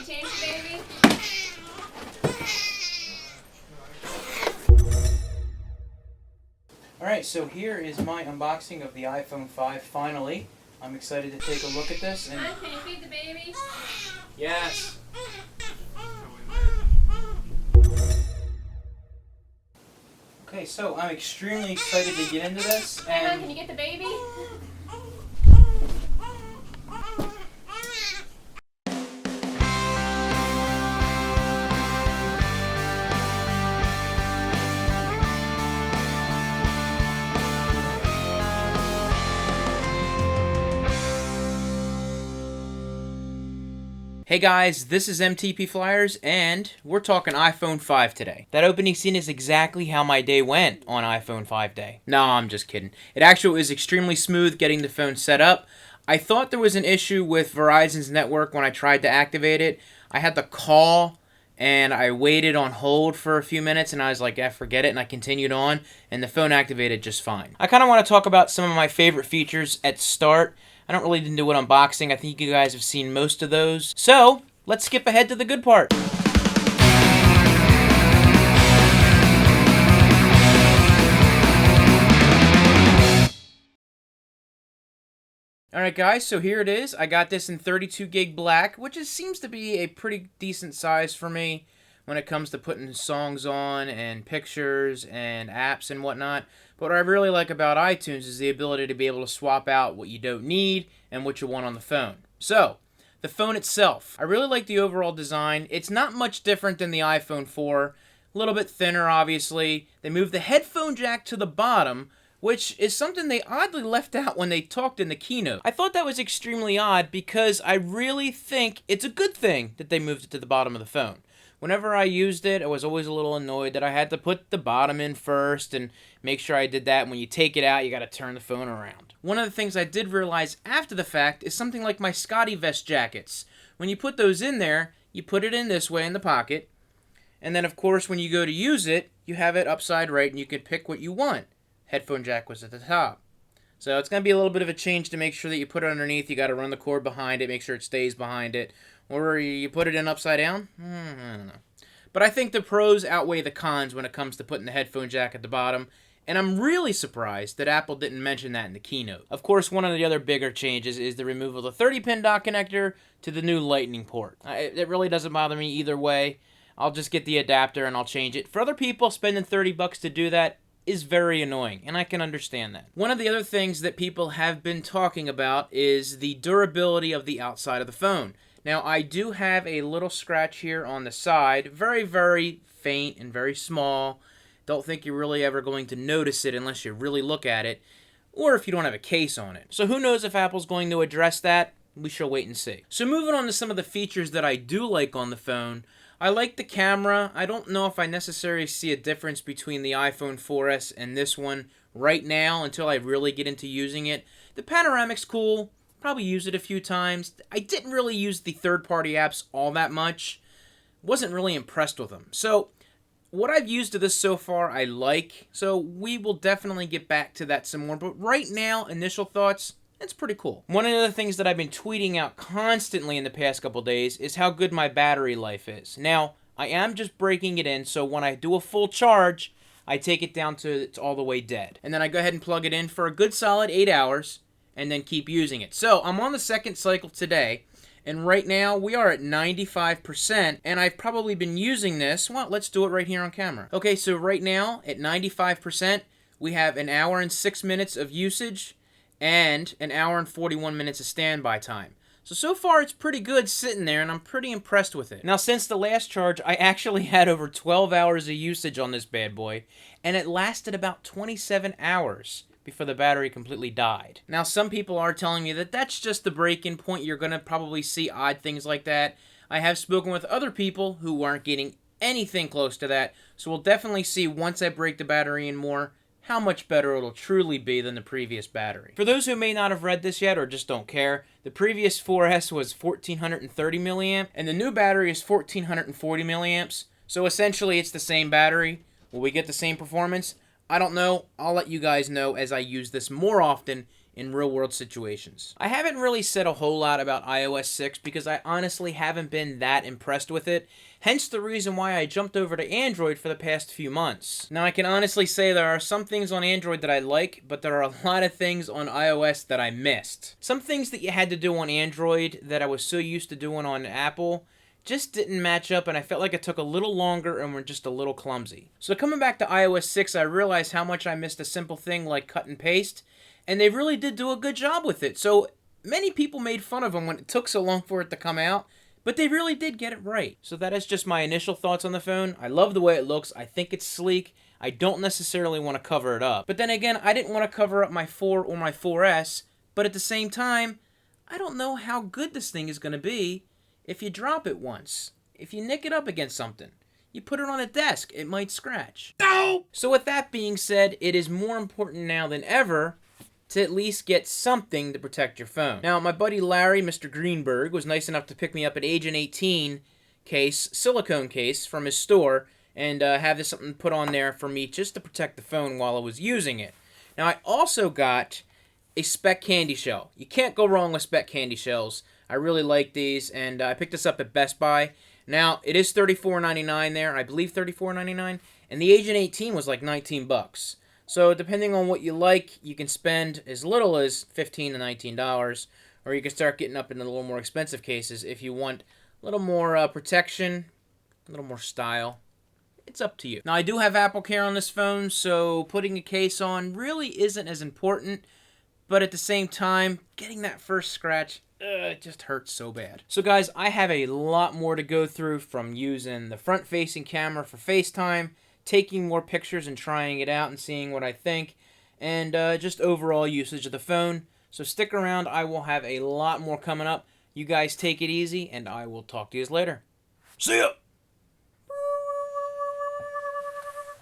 change the baby? Alright, so here is my unboxing of the iPhone 5 finally. I'm excited to take a look at this. And Can you feed the baby? yes! Okay, so I'm extremely excited to get into this. Can you get the baby? Hey guys, this is MTP Flyers, and we're talking iPhone 5 today. That opening scene is exactly how my day went on iPhone 5 day. No, I'm just kidding. It actually was extremely smooth getting the phone set up. I thought there was an issue with Verizon's network when I tried to activate it. I had to call, and I waited on hold for a few minutes, and I was like, forget it, and I continued on, and the phone activated just fine. I kind of want to talk about some of my favorite features at start. I don't really do an unboxing. I think you guys have seen most of those. So, let's skip ahead to the good part. Alright guys, so here it is. I got this in 32 gig black, which seems to be a pretty decent size for me when it comes to putting songs on and pictures and apps and whatnot. But what I really like about iTunes is the ability to be able to swap out what you don't need and what you want on the phone. So, the phone itself. I really like the overall design. It's not much different than the iPhone 4. A little bit thinner, obviously. They moved the headphone jack to the bottom, which is something they oddly left out when they talked in the keynote. I thought that was extremely odd because I really think it's a good thing that they moved it to the bottom of the phone. Whenever I used it, I was always a little annoyed that I had to put the bottom in first and make sure I did that. And when you take it out, you got to turn the phone around. One of the things I did realize after the fact is something like my Scotty vest jackets. When you put those in there, you put it in this way in the pocket. And then, of course, when you go to use it, you have it upside right and you can pick what you want. Headphone jack was at the top. So it's going to be a little bit of a change to make sure that you put it underneath. You got to run the cord behind it, make sure it stays behind it. Or you put it in upside down? I don't know. But I think the pros outweigh the cons when it comes to putting the headphone jack at the bottom. And I'm really surprised that Apple didn't mention that in the keynote. Of course, one of the other bigger changes is the removal of the 30-pin dock connector to the new Lightning port. It really doesn't bother me either way. I'll just get the adapter and I'll change it. For other people, spending $30 to do that is very annoying, and I can understand that. One of the other things that people have been talking about is the durability of the outside of the phone. Now, I do have a little scratch here on the side, very, very faint and very small. Don't think you're really ever going to notice it unless you really look at it, or if you don't have a case on it. So who knows if Apple's going to address that? We shall wait and see. So moving on to some of the features that I do like on the phone, I like the camera. I don't know if I necessarily see a difference between the iPhone 4S and this one right now until I really get into using it. The panoramic's cool. Probably use it a few times. I didn't really use the third-party apps all that much. Wasn't really impressed with them. So, what I've used of this so far, I like. So, we will definitely get back to that some more. But right now, initial thoughts, it's pretty cool. One of the things that I've been tweeting out constantly in the past couple days is how good my battery life is. Now, I am just breaking it in, so when I do a full charge, I take it down to it's all the way dead. And then I go ahead and plug it in for a good solid 8 hours. And then keep using it. So, I'm on the second cycle today, and right now we are at 95%, and I've probably been using this. Well, let's do it right here on camera. Okay, so right now, at 95%, we have an hour and 6 minutes of usage, and an hour and 41 minutes of standby time. So far it's pretty good sitting there, and I'm pretty impressed with it. Now, since the last charge, I actually had over 12 hours of usage on this bad boy, and it lasted about 27 hours. Before the battery completely died. Now, some people are telling me that that's just the break-in point. You're going to probably see odd things like that. I have spoken with other people who aren't getting anything close to that, so we'll definitely see once I break the battery in more how much better it'll truly be than the previous battery. For those who may not have read this yet or just don't care, the previous 4S was 1430 milliamp, and the new battery is 1440 milliamps, so essentially it's the same battery. Will we get the same performance? I don't know. I'll let you guys know as I use this more often in real-world situations. I haven't really said a whole lot about iOS 6 because I honestly haven't been that impressed with it, hence the reason why I jumped over to Android for the past few months. Now, I can honestly say there are some things on Android that I like, but there are a lot of things on iOS that I missed. Some things that you had to do on Android that I was so used to doing on Apple just didn't match up, and I felt like it took a little longer and were just a little clumsy. So coming back to iOS 6, I realized how much I missed a simple thing like cut and paste, and they really did do a good job with it. So many people made fun of them when it took so long for it to come out, but they really did get it right. So that is just my initial thoughts on the phone. I love the way it looks. I think it's sleek. I don't necessarily want to cover it up. But then again, I didn't want to cover up my 4 or my 4S, but at the same time, I don't know how good this thing is going to be if you drop it once. If you nick it up against something. You put it on a desk, it might scratch. No! So with that being said, it is more important now than ever to at least get something to protect your phone. Now, my buddy Larry, Mr. Greenberg, was nice enough to pick me up an Agent 18 case, silicone case, from his store, and have this something put on there for me just to protect the phone while I was using it. Now, I also got a Spec candy shell. You can't go wrong with Spec candy shells. I really like these, and I picked this up at Best Buy. Now, it is $34.99 there, I believe $34.99, and the Agent 18 was like 19 bucks. So depending on what you like, you can spend as little as $15 to $19, or you can start getting up into a little more expensive cases if you want a little more protection, a little more style. It's up to you. Now, I do have Apple Care on this phone, so putting a case on really isn't as important, but at the same time, getting that first scratch, it just hurts so bad. So guys, I have a lot more to go through, from using the front-facing camera for FaceTime, taking more pictures and trying it out and seeing what I think, and just overall usage of the phone. So stick around, I will have a lot more coming up. You guys take it easy, and I will talk to you later. See ya!